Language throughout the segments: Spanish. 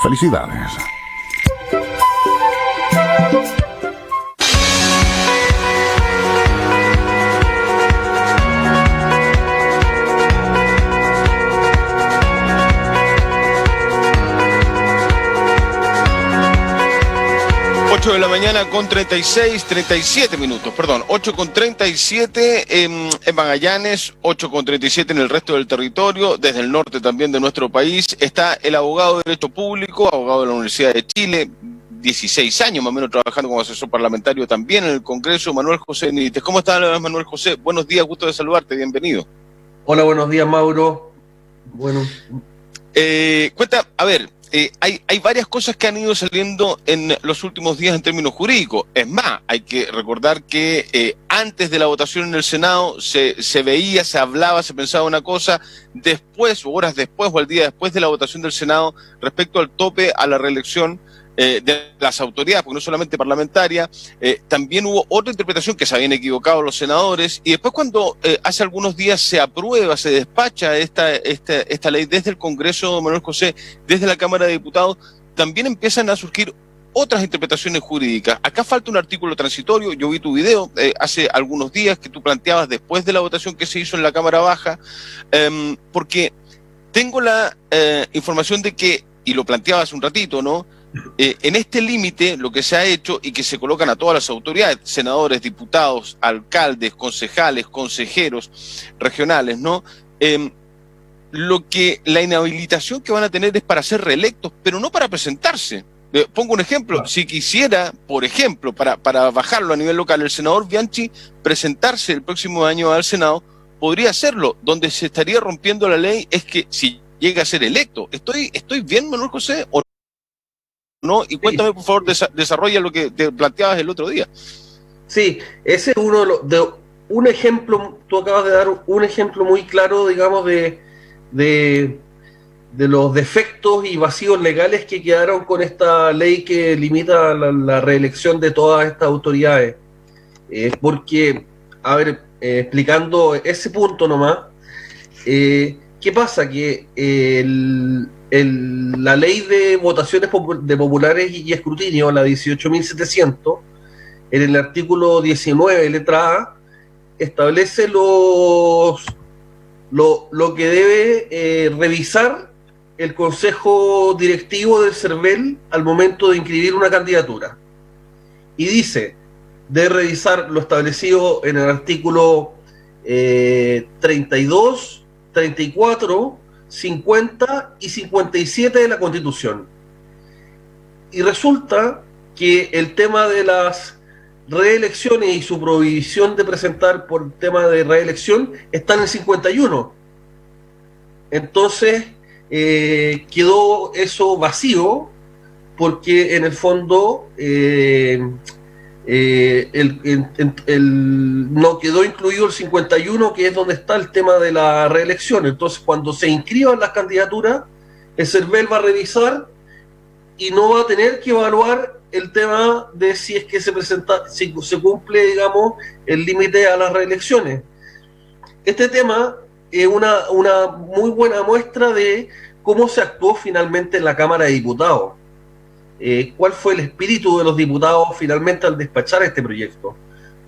Felicidades. De la mañana con 37 minutos, perdón, 8:37 en Magallanes, 8:37 en el resto del territorio, desde el norte también de nuestro país. Está el abogado de Derecho Público, abogado de la Universidad de Chile, 16 años más o menos trabajando como asesor parlamentario también en el Congreso, Manuel José Benítez. ¿Cómo está, Manuel José? Buenos días, gusto de saludarte, bienvenido. Hola, buenos días, Mauro. Bueno. A ver, hay varias cosas que han ido saliendo en los últimos días en términos jurídicos. Es más, hay que recordar que antes de la votación en el Senado se veía, se hablaba, se pensaba una cosa, después, o horas después, o al día después de la votación del Senado, respecto al tope a la reelección de las autoridades, porque no solamente parlamentaria, también hubo otra interpretación que se habían equivocado los senadores, y después cuando hace algunos días se aprueba, se despacha esta ley desde el Congreso, Manuel José, desde la Cámara de Diputados, también empiezan a surgir otras interpretaciones jurídicas. Acá falta un artículo transitorio. Yo vi tu video hace algunos días que tú planteabas después de la votación que se hizo en la Cámara Baja, porque tengo la información de que, y lo planteaba hace un ratito, ¿no? En este límite, lo que se ha hecho y que se colocan a todas las autoridades, senadores, diputados, alcaldes, concejales, consejeros regionales, ¿no? La inhabilitación que van a tener es para ser reelectos, pero no para presentarse. Pongo un ejemplo, si quisiera, por ejemplo, para bajarlo a nivel local, el senador Bianchi presentarse el próximo año al Senado, podría hacerlo. Donde se estaría rompiendo la ley es que si llega a ser electo. ¿Estoy bien, Manuel José, o no? Y cuéntame, por favor, desarrolla lo que te planteabas el otro día. Sí, ese es un ejemplo, tú acabas de dar un ejemplo muy claro, digamos, de los defectos y vacíos legales que quedaron con esta ley que limita la reelección de todas estas autoridades. Porque, a ver, explicando ese punto nomás, ¿qué pasa? Que la ley de votaciones de populares y escrutinio, la 18.700, en el artículo 19, letra A, establece lo que debe revisar el Consejo Directivo del CERVEL al momento de inscribir una candidatura. Y dice, debe revisar lo establecido en el artículo 32, 34, 50 y 57 de la Constitución. Y resulta que el tema de las reelecciones y su prohibición de presentar por tema de reelección está en el 51. Entonces quedó eso vacío, porque en el fondo no quedó incluido el 51, que es donde está el tema de la reelección. Entonces, cuando se inscriban las candidaturas, el CERVEL va a revisar y no va a tener que evaluar el tema de si es que si se cumple, digamos, el límite a las reelecciones. Este tema es una muy buena muestra de cómo se actuó finalmente en la Cámara de Diputados. ¿Cuál fue el espíritu de los diputados finalmente al despachar este proyecto?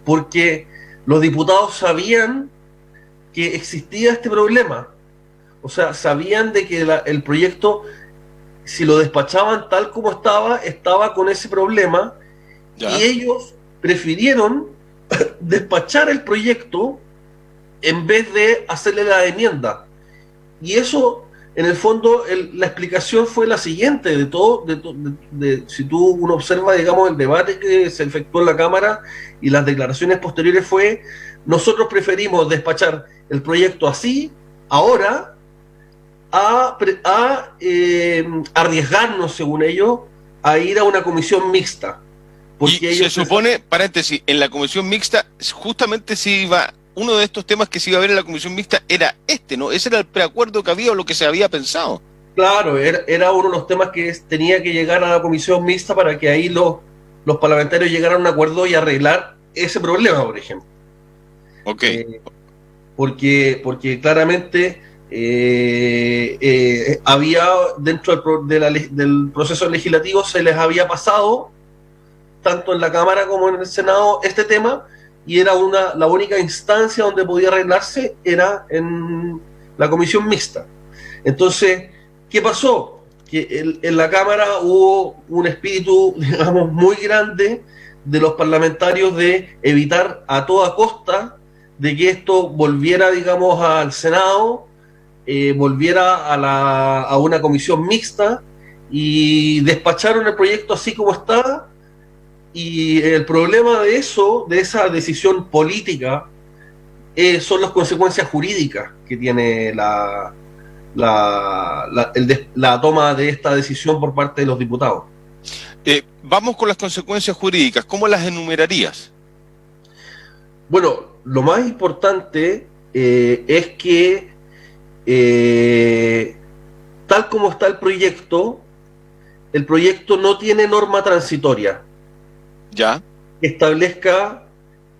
Porque los diputados sabían que existía este problema. O sea, sabían de que el proyecto, si lo despachaban tal como estaba con ese problema. ¿Ya? Y ellos prefirieron despachar el proyecto en vez de hacerle la enmienda. Y eso, en el fondo, la explicación fue la siguiente, si uno observa, digamos, el debate que se efectuó en la Cámara y las declaraciones posteriores fue: nosotros preferimos despachar el proyecto así, ahora, a arriesgarnos, según ellos, a ir a una comisión mixta. Porque y se supone, paréntesis, en la comisión mixta justamente uno de estos temas que se iba a ver en la comisión mixta era ¿no? Ese era el preacuerdo que había o lo que se había pensado. Claro, era uno de los temas que tenía que llegar a la comisión mixta para que ahí los parlamentarios llegaran a un acuerdo y arreglar ese problema, por ejemplo. Ok. Porque claramente había dentro del proceso legislativo, se les había pasado tanto en la Cámara como en el Senado este tema, y era la única instancia donde podía arreglarse era en la comisión mixta. Entonces, ¿qué pasó? Que en la Cámara hubo un espíritu, digamos, muy grande de los parlamentarios de evitar a toda costa de que esto volviera, digamos, al Senado, volviera a una comisión mixta, y despacharon el proyecto así como estaba. Y el problema de eso, de esa decisión política, son las consecuencias jurídicas que tiene la toma de esta decisión por parte de los diputados. Vamos con las consecuencias jurídicas. ¿Cómo las enumerarías? Bueno, lo más importante es que tal como está el proyecto no tiene norma transitoria. Ya. Que establezca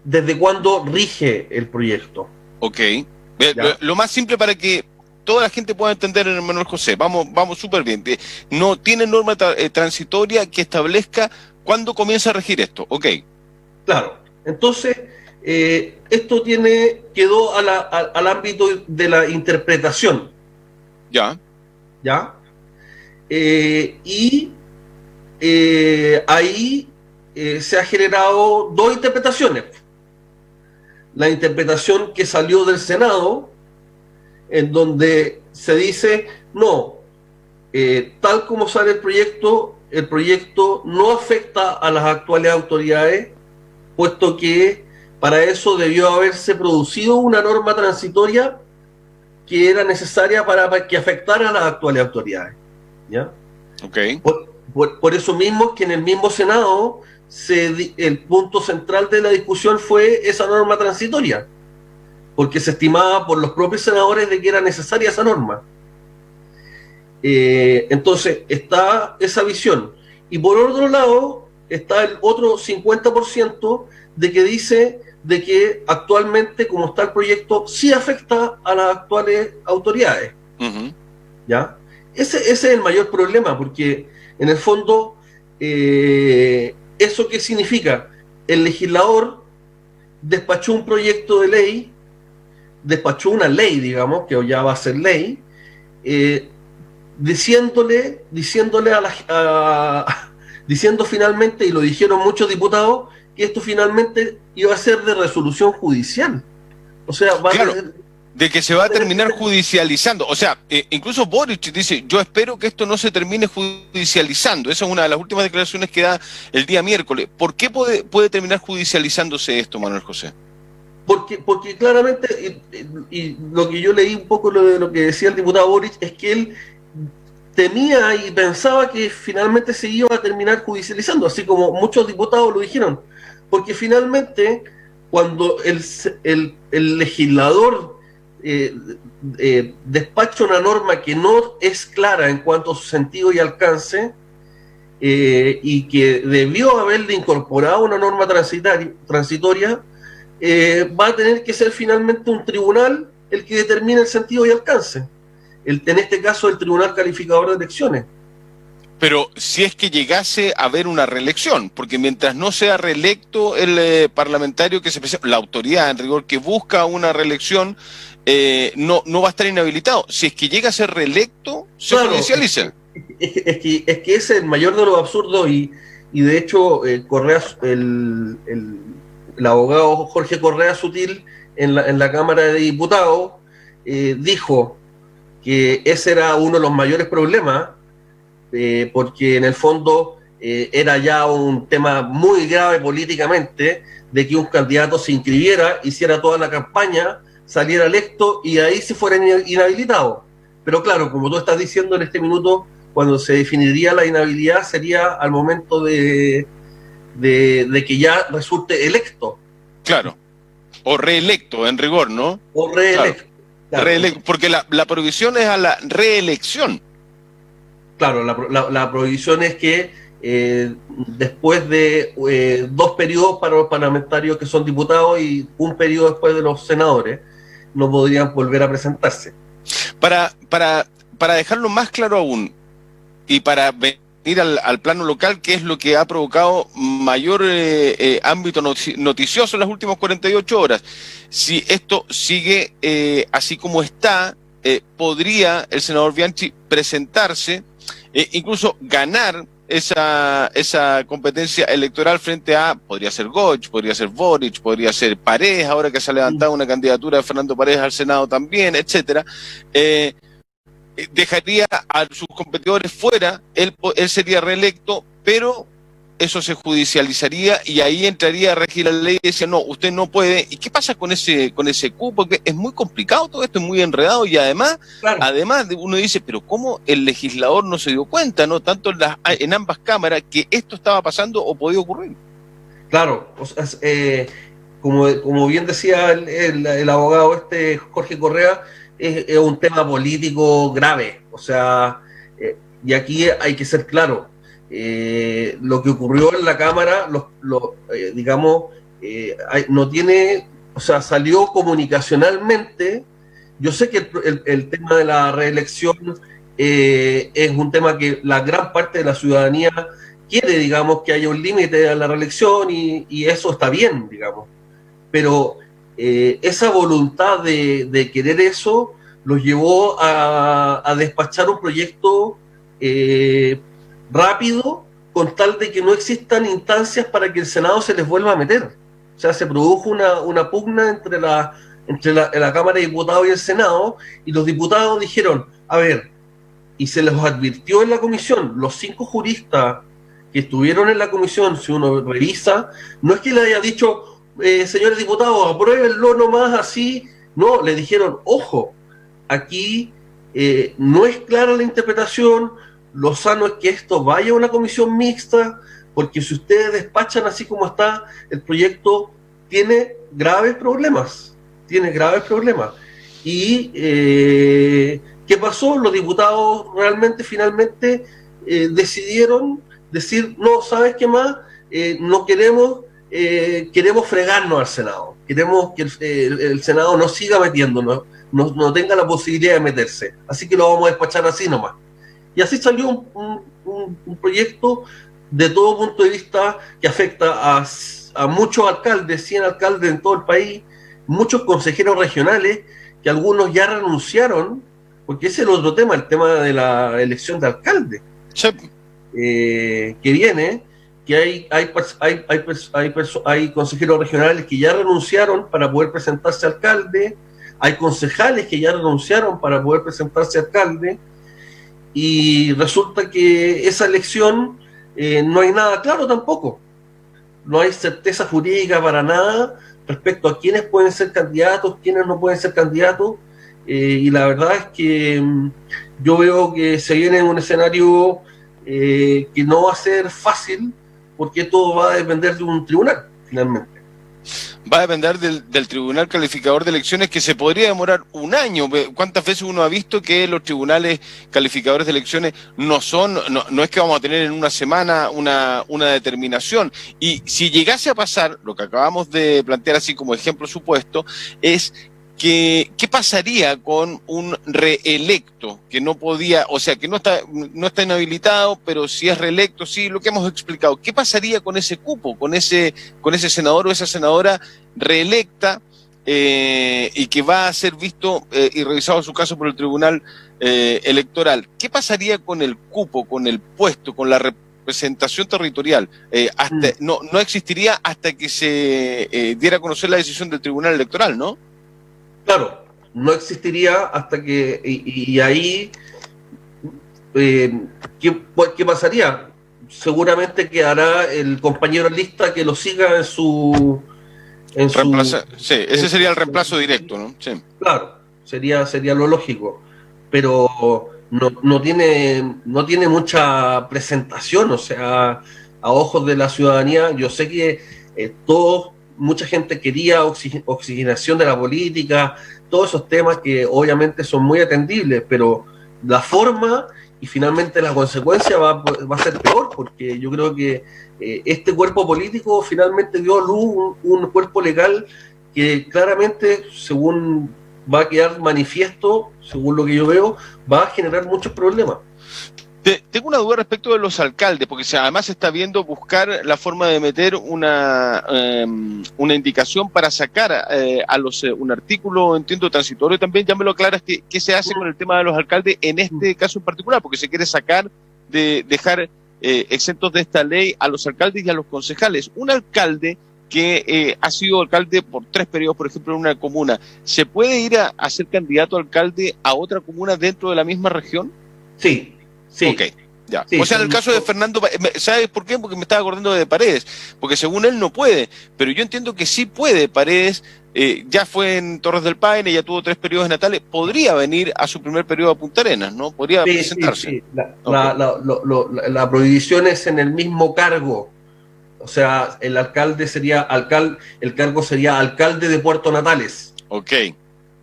desde cuándo rige el proyecto. Ok. Lo más simple para que toda la gente pueda entender, Manuel José, vamos súper bien. No tiene norma transitoria que establezca cuándo comienza a regir esto. Ok. Claro. Entonces, esto quedó al ámbito de la interpretación. Ya. ¿Ya? Ahí se ha generado dos interpretaciones. La interpretación que salió del Senado, en donde se dice, no, tal como sale el proyecto no afecta a las actuales autoridades, puesto que para eso debió haberse producido una norma transitoria que era necesaria para que afectara a las actuales autoridades. ¿Ya? Okay. Por eso mismo que en el mismo Senado el punto central de la discusión fue esa norma transitoria, porque se estimaba por los propios senadores de que era necesaria esa norma. Entonces está esa visión, y por otro lado está el otro 50% de que dice de que actualmente, como está el proyecto, sí afecta a las actuales autoridades. Uh-huh. ¿Ya? Ese es el mayor problema, porque en el fondo ¿eso qué significa? El legislador despachó un proyecto de ley, despachó una ley, digamos, que ya va a ser ley, diciéndole diciendo finalmente, y lo dijeron muchos diputados, que esto finalmente iba a ser de resolución judicial. O sea, de que se va a terminar judicializando. O sea, incluso Boric dice, yo espero que esto no se termine judicializando. Esa es una de las últimas declaraciones que da el día miércoles. ¿Por qué puede terminar judicializándose esto, Manuel José? Porque claramente, y lo que yo leí un poco de lo que decía el diputado Boric, es que él temía y pensaba que finalmente se iba a terminar judicializando, así como muchos diputados lo dijeron. Porque finalmente, cuando el legislador despacha una norma que no es clara en cuanto a su sentido y alcance, y que debió haberle incorporado una norma transitoria, va a tener que ser finalmente un tribunal el que determine el sentido y alcance. En este caso, el Tribunal Calificador de Elecciones. Pero si es que llegase a haber una reelección, porque mientras no sea reelecto el parlamentario que se presenta, la autoridad en rigor que busca una reelección, no va a estar inhabilitado. Si es que llega a ser reelecto, se judicializa. Es que ese es el mayor de los absurdos, y de hecho Correa, el abogado Jorge Correa Sutil en la Cámara de Diputados dijo que ese era uno de los mayores problemas, porque en el fondo era ya un tema muy grave políticamente de que un candidato se inscribiera, hiciera toda la campaña, saliera electo y ahí se fuera inhabilitado. Pero claro, como tú estás diciendo en este minuto, cuando se definiría la inhabilidad sería al momento de que ya resulte electo. Claro, o reelecto en rigor, ¿no? O reelecto. Claro. Reelecto, porque la prohibición es a la reelección. Claro, la prohibición es que después de 2 periodos para los parlamentarios que son diputados y un periodo después de los senadores, no podrían volver a presentarse. Para dejarlo más claro aún, y para venir al plano local, que es lo que ha provocado mayor ámbito noticioso en las últimas 48 horas. Si esto sigue así como está, podría el senador Bianchi presentarse, incluso ganar esa competencia electoral frente a, podría ser Goch, podría ser Boric, podría ser Paredes, ahora que se ha levantado una candidatura de Fernando Paredes al Senado también, etcétera. Dejaría a sus competidores fuera, él sería reelecto, pero eso se judicializaría y ahí entraría a regir la ley y decía, no, usted no puede. ¿Y qué pasa con ese cupo? Porque es muy complicado todo esto, es muy enredado y además uno dice, pero ¿cómo el legislador no se dio cuenta, no tanto en ambas cámaras, que esto estaba pasando o podía ocurrir? Claro, o sea, como bien decía el abogado Jorge Correa, es un tema político grave, o sea, y aquí hay que ser claro, lo que ocurrió en la Cámara, digamos, no tiene, o sea, salió comunicacionalmente. Yo sé que el tema de la reelección es un tema que la gran parte de la ciudadanía quiere, digamos, que haya un límite a la reelección y eso está bien, digamos, pero esa voluntad de querer eso los llevó a despachar un proyecto rápido con tal de que no existan instancias para que el Senado se les vuelva a meter. O sea, se produjo una pugna entre la Cámara de Diputados y el Senado, y los diputados dijeron, a ver, y se les advirtió en la comisión, los 5 juristas que estuvieron en la comisión, si uno revisa, no es que le haya dicho, señores diputados, apruébenlo nomás así, no, le dijeron, ojo, aquí no es clara la interpretación, lo sano es que esto vaya a una comisión mixta, porque si ustedes despachan así como está, el proyecto tiene graves problemas, Y ¿qué pasó? Los diputados realmente, finalmente, decidieron decir, no, ¿sabes qué más? No queremos fregarnos al Senado, queremos que el Senado no siga metiéndonos, no tenga la posibilidad de meterse, así que lo vamos a despachar así nomás. Y así salió un proyecto de todo punto de vista que afecta a muchos alcaldes, 100 alcaldes en todo el país, muchos consejeros regionales, que algunos ya renunciaron, porque ese es el otro tema, el tema de la elección de alcalde, Sí. Que viene, que hay consejeros regionales que ya renunciaron para poder presentarse a alcalde, hay concejales que ya renunciaron para poder presentarse a alcalde, y resulta que esa elección no hay nada claro tampoco, no hay certeza jurídica para nada respecto a quiénes pueden ser candidatos, quiénes no pueden ser candidatos, y la verdad es que yo veo que se viene un escenario que no va a ser fácil, porque todo va a depender de un tribunal, finalmente. Va a depender del Tribunal Calificador de Elecciones, que se podría demorar un año. ¿Cuántas veces uno ha visto que los tribunales calificadores de elecciones no es que vamos a tener en una semana una determinación? Y si llegase a pasar, lo que acabamos de plantear así como ejemplo supuesto, es que ¿qué pasaría con un reelecto que no podía, o sea, que no está inhabilitado, pero si es reelecto, sí, lo que hemos explicado? ¿Qué pasaría con ese cupo, con ese senador o esa senadora reelecta y que va a ser visto y revisado su caso por el Tribunal Electoral? ¿Qué pasaría con el cupo, con el puesto, con la representación territorial? No existiría hasta que se diera a conocer la decisión del Tribunal Electoral, ¿no? Claro, no existiría hasta que, y ahí, ¿qué pasaría? Seguramente quedará el compañero en lista que lo siga en su... Sí, ese sería el reemplazo directo, ¿no? Sí. Claro, sería lo lógico, pero no tiene mucha presentación, o sea, a ojos de la ciudadanía. Yo sé que mucha gente quería oxigenación de la política, todos esos temas que obviamente son muy atendibles, pero la forma y finalmente la consecuencia va a ser peor, porque yo creo que este cuerpo político finalmente dio a luz un cuerpo legal que claramente, según va a quedar manifiesto, según lo que yo veo, va a generar muchos problemas. Tengo una duda respecto de los alcaldes, porque además se está viendo buscar la forma de meter una indicación para sacar un artículo, entiendo, transitorio también. Ya me lo aclaras, ¿qué se hace con el tema de los alcaldes en este caso en particular? Porque se quiere dejar exentos de esta ley a los alcaldes y a los concejales. Un alcalde que ha sido alcalde por 3 periodos, por ejemplo, en una comuna, ¿se puede ir a ser candidato a alcalde a otra comuna dentro de la misma región? Sí. Sí. Ok, ya. Sí, o sea, en el caso de Fernando, ¿sabes por qué? Porque me estaba acordando de Paredes, porque según él no puede, pero yo entiendo que sí puede. Paredes ya fue en Torres del Paine, ya tuvo 3 periodos natales, podría venir a su primer periodo a Punta Arenas, ¿no? Podría presentarse. Sí. La prohibición es en el mismo cargo, o sea, el alcalde sería el cargo sería alcalde de Puerto Natales. Ok.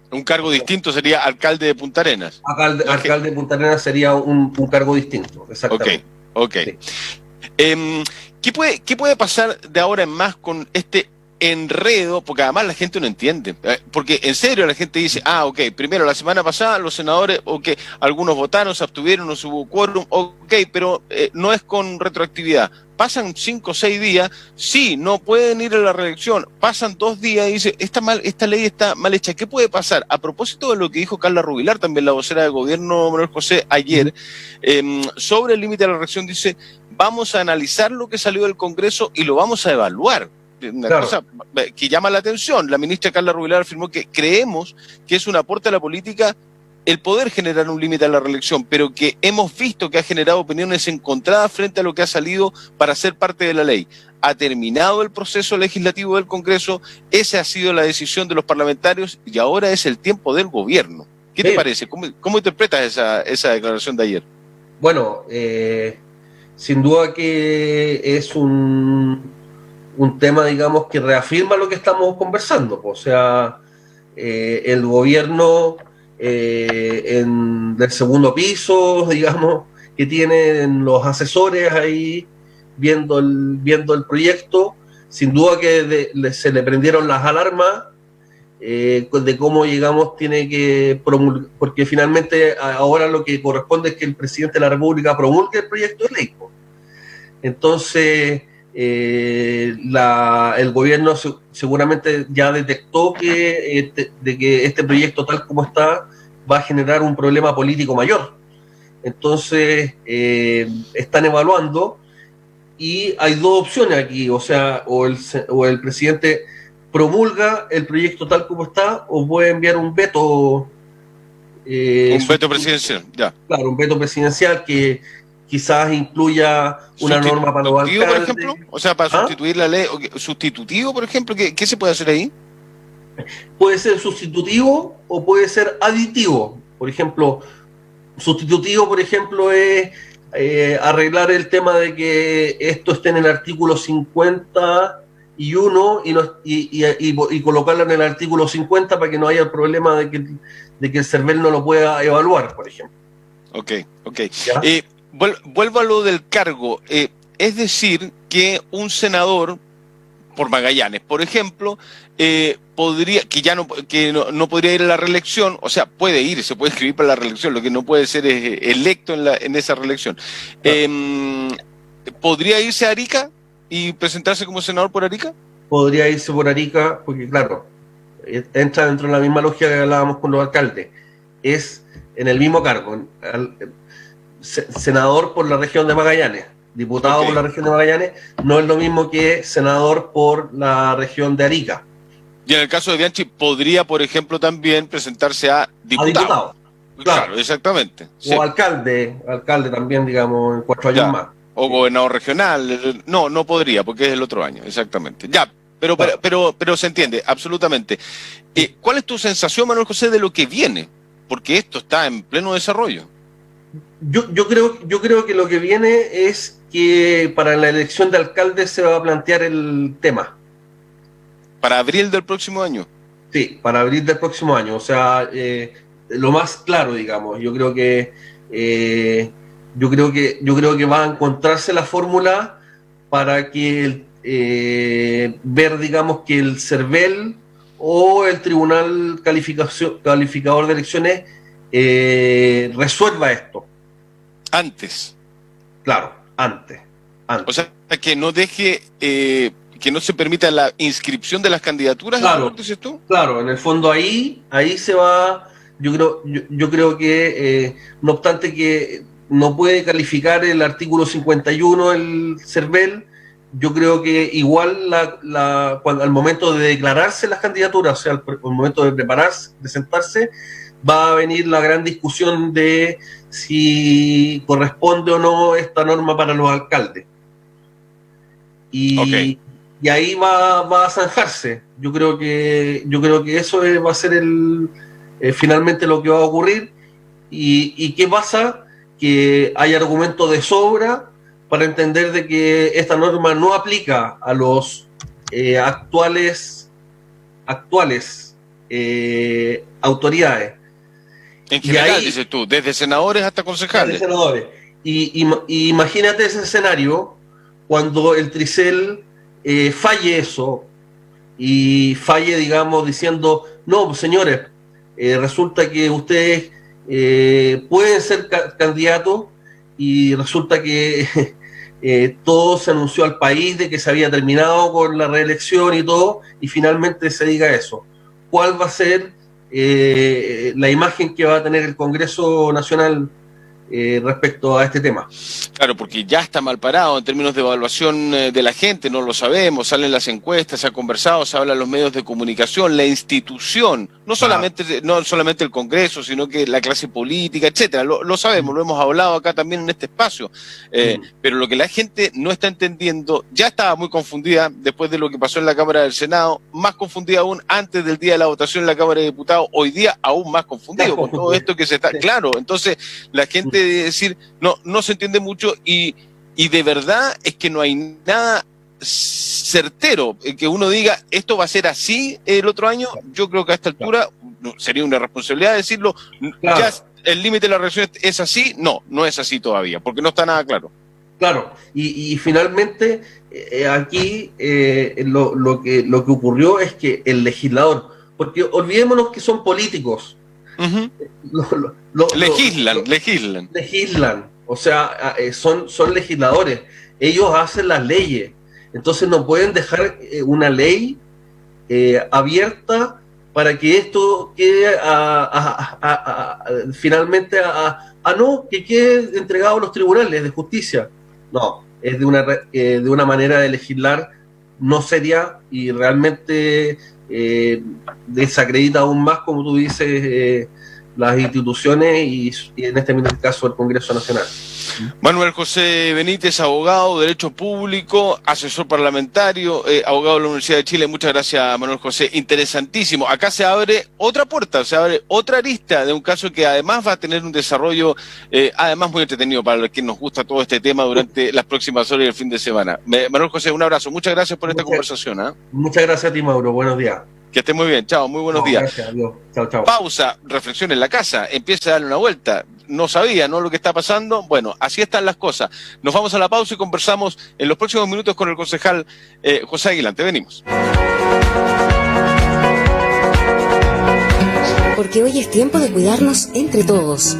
Un cargo distinto sería alcalde de Punta Arenas. Alcalde de Punta Arenas sería un cargo distinto, exactamente. Ok. Sí. ¿Qué puede pasar de ahora en más con este enredo? Porque además la gente no entiende. Porque en serio la gente dice, ok, primero la semana pasada los senadores, algunos votaron, se abstuvieron, no hubo quórum, pero no es con retroactividad. Pasan 5 o 6 días, sí, no pueden ir a la reelección, pasan 2 días y dice, esta ley está mal hecha. ¿Qué puede pasar? A propósito de lo que dijo Carla Rubilar, también la vocera de gobierno, Manuel José, ayer, sobre el límite de la reelección, dice, vamos a analizar lo que salió del Congreso y lo vamos a evaluar. Una cosa que llama la atención. La ministra Carla Rubilar afirmó que creemos que es un aporte a la política el poder generar un límite a la reelección, pero que hemos visto que ha generado opiniones encontradas frente a lo que ha salido para ser parte de la ley. Ha terminado el proceso legislativo del Congreso, esa ha sido la decisión de los parlamentarios y ahora es el tiempo del gobierno. ¿Qué te parece? ¿Cómo interpretas esa declaración de ayer? Bueno, sin duda que es un tema, digamos, que reafirma lo que estamos conversando. O sea, el gobierno del segundo piso, digamos, que tienen los asesores ahí viendo el proyecto, sin duda que se le prendieron las alarmas de cómo, digamos, tiene que promulgar, porque finalmente ahora lo que corresponde es que el presidente de la República promulgue el proyecto de ley. Entonces, el gobierno seguramente ya detectó que este proyecto tal como está va a generar un problema político mayor. Entonces, están evaluando y hay 2 opciones aquí, o sea, o el presidente promulga el proyecto tal como está o puede enviar un veto. Un veto presidencial, ya. Claro, un veto presidencial que quizás incluya una norma para los alcaldes. Por ejemplo, o sea, para sustituir la ley, sustitutivo, por ejemplo, ¿qué se puede hacer ahí? Puede ser sustitutivo o puede ser aditivo. Por ejemplo, sustitutivo, por ejemplo, es arreglar el tema de que esto esté en el artículo 51 y colocarlo en el artículo 50 para que no haya el problema de que el CERVEL no lo pueda evaluar, por ejemplo. Ok. Vuelvo a lo del cargo. Es decir, que un senador por Magallanes, por ejemplo, no podría ir a la reelección, o sea, puede ir, se puede inscribir para la reelección, lo que no puede ser es electo en esa reelección. ¿Podría irse a Arica y presentarse como senador por Arica? Podría irse por Arica, porque claro, entra dentro de la misma lógica que hablábamos con los alcaldes. Es en el mismo cargo, senador por la región de Magallanes, diputado por la región de Magallanes, no es lo mismo que senador por la región de Arica. Y en el caso de Bianchi, podría, por ejemplo, también presentarse a diputado. Claro, exactamente. O alcalde también, digamos, en 4 años más. O gobernador regional. No podría, porque es el otro año, exactamente. Ya, pero se entiende, absolutamente. ¿Cuál es tu sensación, Manuel José, de lo que viene? Porque esto está en pleno desarrollo. Yo creo que lo que viene es que para la elección de alcalde se va a plantear el tema. ¿Para abril del próximo año? Sí, para abril del próximo año. O sea, lo más claro, digamos. Yo creo que va a encontrarse la fórmula para que ver, digamos, que el CERVEL o el Tribunal Calificador de Elecciones resuelva esto. Antes. Claro, antes. O sea, que no deje, que no se permita la inscripción de las candidaturas, claro, dices tú. Claro, en el fondo ahí se va, yo creo que, no obstante que no puede calificar el artículo 51 el CERVEL, yo creo que igual al momento de declararse las candidaturas, o sea, al momento de prepararse, de sentarse, va a venir la gran discusión de si corresponde o no esta norma para los alcaldes. Y ahí va a zanjarse. Yo creo que eso va a ser finalmente lo que va a ocurrir. ¿Y qué pasa? Que hay argumentos de sobra para entender de que esta norma no aplica a los actuales autoridades. En general, dices tú, desde senadores hasta concejales. Desde senadores. Y imagínate ese escenario cuando el Tricel falle eso y falle, digamos, diciendo, no, señores, resulta que ustedes pueden ser candidatos y resulta que todo se anunció al país de que se había terminado con la reelección y todo, y finalmente se diga eso. ¿Cuál va a ser la imagen que va a tener el Congreso Nacional respecto a este tema? Claro, porque ya está mal parado en términos de evaluación de la gente, no lo sabemos, salen las encuestas, se ha conversado, se habla en los medios de comunicación, la institución, no solamente el Congreso, sino que la clase política, etcétera, lo sabemos, lo hemos hablado acá también en este espacio, pero lo que la gente no está entendiendo, ya estaba muy confundida después de lo que pasó en la Cámara del Senado, más confundida aún antes del día de la votación en la Cámara de Diputados, hoy día aún más confundido con todo esto que se está, claro, entonces la gente de decir, no se entiende mucho y de verdad es que no hay nada certero que uno diga esto va a ser así el otro año. Yo creo que a esta altura sería una responsabilidad decirlo. Claro. Ya el límite de la reelección es así. No es así todavía porque no está nada claro. Claro, y finalmente aquí lo que ocurrió es que el legislador, porque olvidémonos que son políticos, legislan. O sea, son legisladores. Ellos hacen las leyes. Entonces no pueden dejar una ley abierta para que esto quede finalmente que quede entregado a los tribunales de justicia. No, es de una manera de legislar no seria y realmente desacredita aún más, como tú dices, las instituciones y en este caso el Congreso Nacional. Manuel José Benítez, abogado, derecho público, asesor parlamentario, abogado de la Universidad de Chile. Muchas gracias, Manuel José. Interesantísimo. Acá se abre otra puerta, se abre otra arista de un caso que además va a tener un desarrollo, además muy entretenido para los que nos gusta todo este tema durante las próximas horas y el fin de semana. Manuel José, un abrazo. Muchas gracias por esta conversación. Muchas gracias a ti, Mauro. Buenos días. Que esté muy bien. Chao, muy buenos días. Gracias, adiós. Chao. Pausa, reflexión en la casa, empieza a darle una vuelta. No sabía, ¿no? Lo que está pasando. Bueno, así están las cosas. Nos vamos a la pausa y conversamos en los próximos minutos con el concejal José Aguilante. Venimos. Porque hoy es tiempo de cuidarnos entre todos.